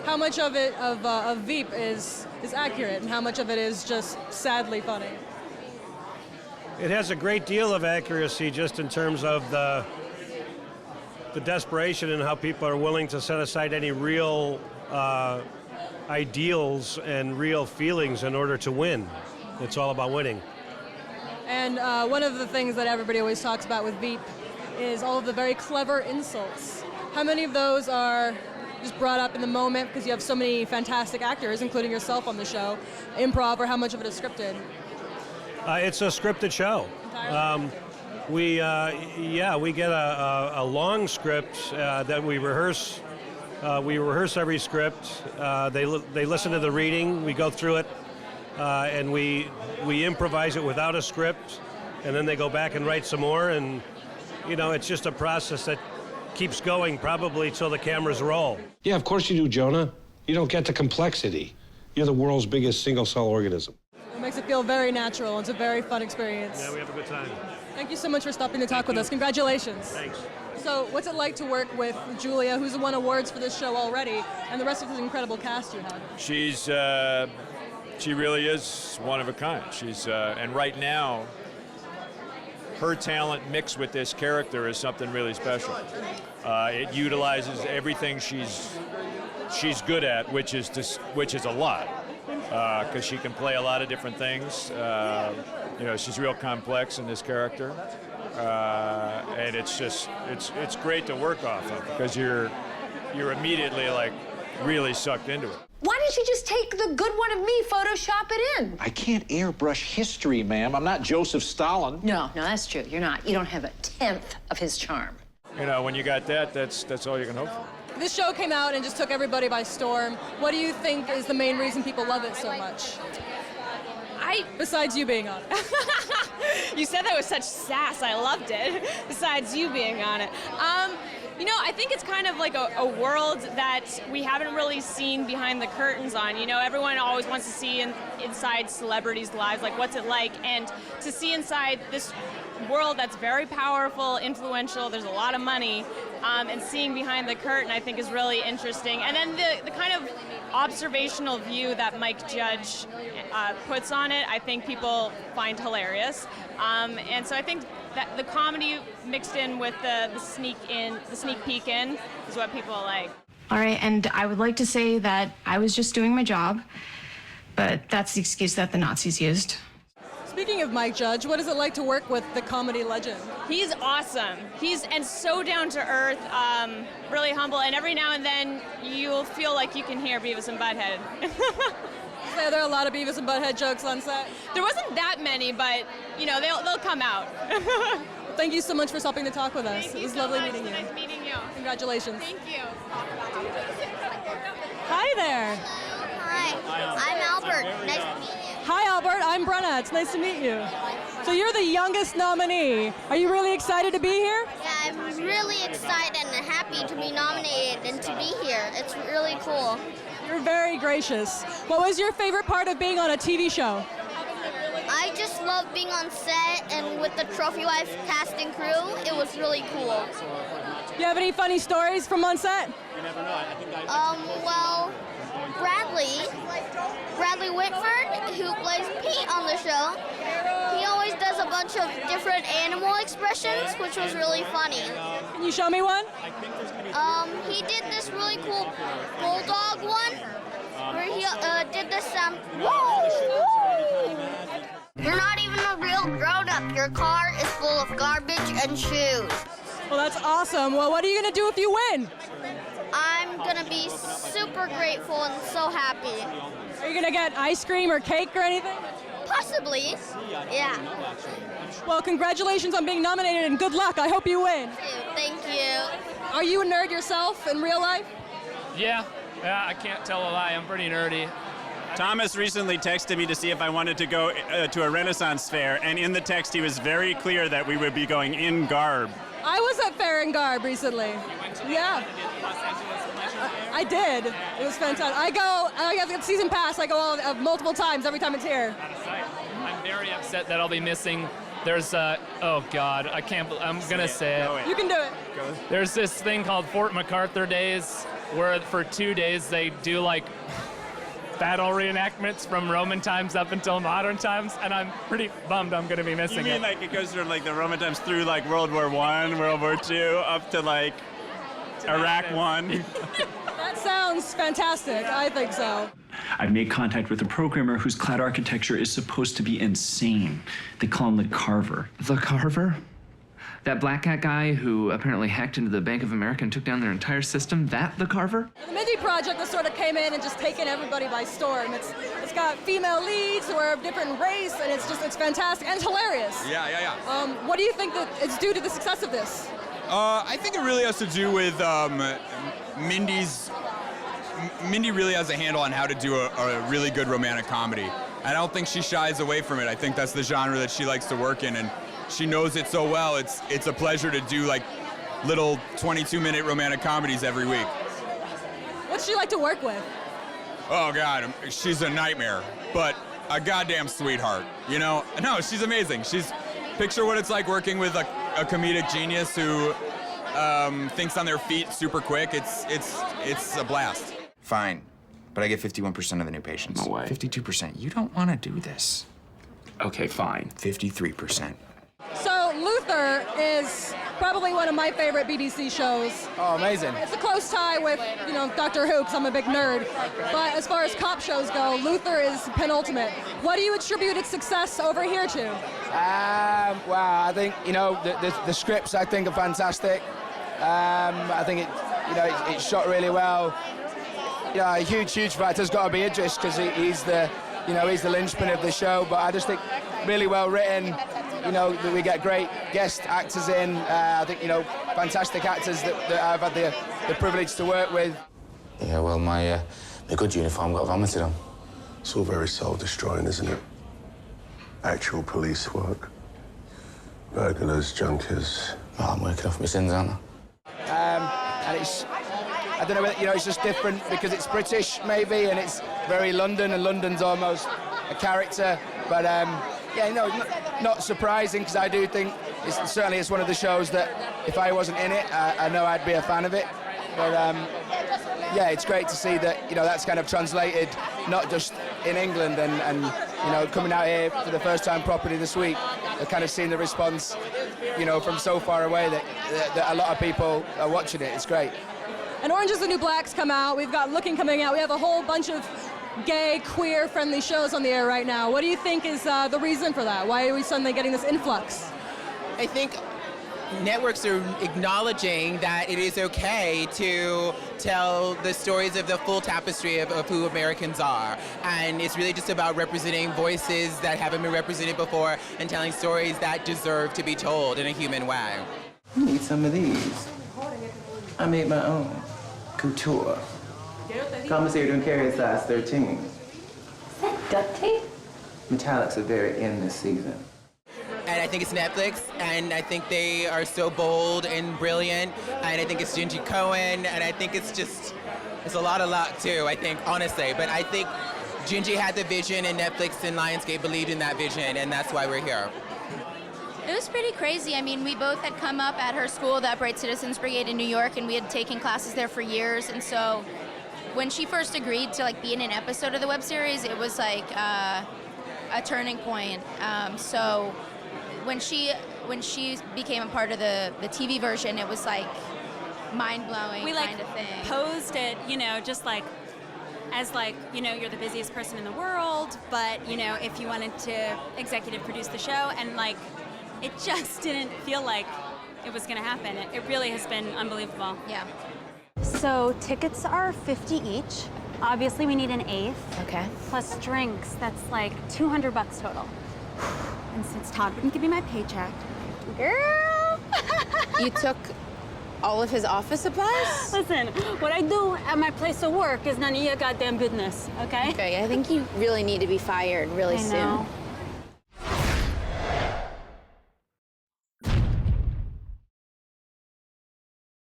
how much of it, of Veep is accurate and how much of it is just sadly funny? It has a great deal of accuracy just in terms of the desperation and how people are willing to set aside any real ideals and real feelings in order to win. It's all about winning. And one of the things that everybody always talks about with Veep is all of the very clever insults. How many of those are just brought up in the moment because you have so many fantastic actors, including yourself on the show, improv, or how much of it is scripted? It's a scripted show. We get a long script that we rehearse. We rehearse every script. They listen to the reading. We go through it, and we improvise it without a script, and then they go back and write some more. And it's just a process that keeps going probably till the cameras roll. Yeah, of course you do, Jonah. You don't get the complexity. You're the world's biggest single-cell organism. It makes it feel very natural. It's a very fun experience. Yeah, we have a good time. Thank you so much for stopping to talk with us. Congratulations. Thanks. So what's it like to work with Julia, who's won awards for this show already, and the rest of this incredible cast you have? She really is one of a kind. And right now, her talent mixed with this character is something really special. It utilizes everything she's good at, which is a lot, because she can play a lot of different things. She's real complex in this character, and it's great to work off of because you're immediately really sucked into it. Why didn't you just take the good one of me, Photoshop it in? I can't airbrush history, ma'am. I'm not Joseph Stalin. No, that's true. You're not. You don't have a tenth of his charm. When you got that, that's all you can hope for. This show came out and just took everybody by storm. What do you think is the main reason people love it so much? Besides you being on it. You said that with such sass. I loved it. Besides you being on it. I think it's kind of like a world that we haven't really seen behind the curtains on. Everyone always wants to see inside celebrities' lives, like what's it like, and to see inside this world that's very powerful, influential, there's a lot of money, and seeing behind the curtain I think is really interesting. And then the kind of observational view that Mike Judge puts on it, I think people find hilarious. And so I think that the comedy mixed in with the sneak peek in is what people like. All right, and I would like to say that I was just doing my job, but that's the excuse that the Nazis used. Speaking of Mike Judge, what is it like to work with the comedy legend? He's awesome. He's so down to earth, really humble, and every now and then you'll feel like you can hear Beavis and Butthead. Are there a lot of Beavis and Butthead jokes on set? There wasn't that many, but they'll come out. Thank you so much for stopping to talk with us. Thank It you was so lovely much. meeting you. Nice meeting you. Congratulations. Thank you. Hi there. Hi, I'm Albert. Nice to meet you. Hi, Albert. I'm Brenna. It's nice to meet you. So you're the youngest nominee. Are you really excited to be here? Yeah, I'm really excited and happy to be nominated and to be here. It's really cool. You're very gracious. What was your favorite part of being on a TV show? I just love being on set and with the Trophy Wife cast and crew. It was really cool. Do you have any funny stories from on set? Well, Bradley Whitford, who plays Pete on the show, he always does a bunch of different animal expressions, which was really funny. Can you show me one? He did this really cool bulldog one, where he did this whoa, whoa. You're not even a real grown-up. Your car is full of garbage and shoes. Well, that's awesome. Well, what are you going to do if you win? I'm going to be super grateful and so happy. Are you going to get ice cream or cake or anything? Possibly, yeah. Well, congratulations on being nominated and good luck. I hope you win. Thank you. Are you a nerd yourself in real life? Yeah, I can't tell a lie. I'm pretty nerdy. Thomas recently texted me to see if I wanted to go to a Renaissance fair, and in the text he was very clear that we would be going in garb. I was at Fair and Garb recently. Yeah. I did. It was fantastic. I have a season pass. I go multiple times every time it's here. I'm very upset that I'll be missing. There's oh God, I'm gonna say it. You can do it. There's this thing called Fort MacArthur Days where for 2 days they do like battle reenactments from Roman times up until modern times, and I'm pretty bummed I'm going to be missing it. You mean like it goes from like the Roman times through like World War I, World War II, up to like Iraq One? That sounds fantastic. I think so. I've made contact with a programmer whose cloud architecture is supposed to be insane. They call him the Carver. The Carver? That black hat guy who apparently hacked into the Bank of America and took down their entire system? That the Carver? The Mindy Project has sort of came in and just taken everybody by storm. It's got female leads who are of different race, and it's fantastic and it's hilarious. Yeah. What do you think that it's due to the success of this? I think it really has to do with Mindy really has a handle on how to do a really good romantic comedy. I don't think she shies away from it. I think that's the genre that she likes to work in, and she knows it so well. It's a pleasure to do like little 22-minute romantic comedies every week. What's she like to work with? Oh God, she's a nightmare, but a goddamn sweetheart. You know? No, she's amazing. Picture what it's like working with a comedic genius who thinks on their feet super quick. It's a blast. Fine, but I get 51% of the new patients. No way. 52%. You don't want to do this. Okay, fine. 53%. So Luther is probably one of my favorite BBC shows. Oh, amazing. It's a close tie with, Doctor Who, because I'm a big nerd. But as far as cop shows go, Luther is penultimate. What do you attribute its success over here to? Well, I think, the scripts I think are fantastic. I think it's shot really well. A huge fighter's got to be Idris because he's the linchpin of the show. But I just think really well written. We get great guest actors in. I think fantastic actors that I've had the privilege to work with. Yeah, well, my good uniform got vomited on. It's all very soul-destroying, isn't it? Actual police work. Burglars, junkies. Oh, I'm working off my sins, aren't I? And I don't know, it's just different because it's British, maybe, and it's very London, and London's almost a character. But, not surprising, because I do think it's one of the shows that if I wasn't in it, I know I'd be a fan of it. But, it's great to see that, that's kind of translated, not just in England, and coming out here for the first time properly this week, I've kind of seen the response, from so far away that a lot of people are watching it. It's great. And Orange is the New Black's come out. We've got Looking coming out. We have a whole bunch of gay, queer-friendly shows on the air right now. What do you think is the reason for that? Why are we suddenly getting this influx? I think networks are acknowledging that it is okay to tell the stories of the full tapestry of who Americans are. And it's really just about representing voices that haven't been represented before and telling stories that deserve to be told in a human way. You need some of these. I made my own. Couture. Compensator and carry size 13. Is that duct tape? Metallics are very in this season. And I think it's Netflix, and I think they are so bold and brilliant, and I think it's Gingy Cohen, and I think it's a lot of luck too, I think, honestly. But I think Gingy had the vision, and Netflix and Lionsgate believed in that vision, and that's why we're here. It was pretty crazy. I mean, we both had come up at her school, the Upright Citizens Brigade in New York, and we had taken classes there for years. And so when she first agreed to be in an episode of the web series, it was like a turning point. So when she became a part of the TV version, it was like mind-blowing kind of thing. Posed it, just as you're the busiest person in the world, but if you wanted to executive produce the show, and it just didn't feel like it was going to happen. It really has been unbelievable. Yeah. So tickets are $50 each. Obviously, we need an eighth. Okay. Plus drinks. That's like $200 total. And since Todd wouldn't give me my paycheck, girl. You took all of his office supplies? Listen, what I do at my place of work is none of your goddamn business, okay? Okay, I think you really need to be fired really soon. I know.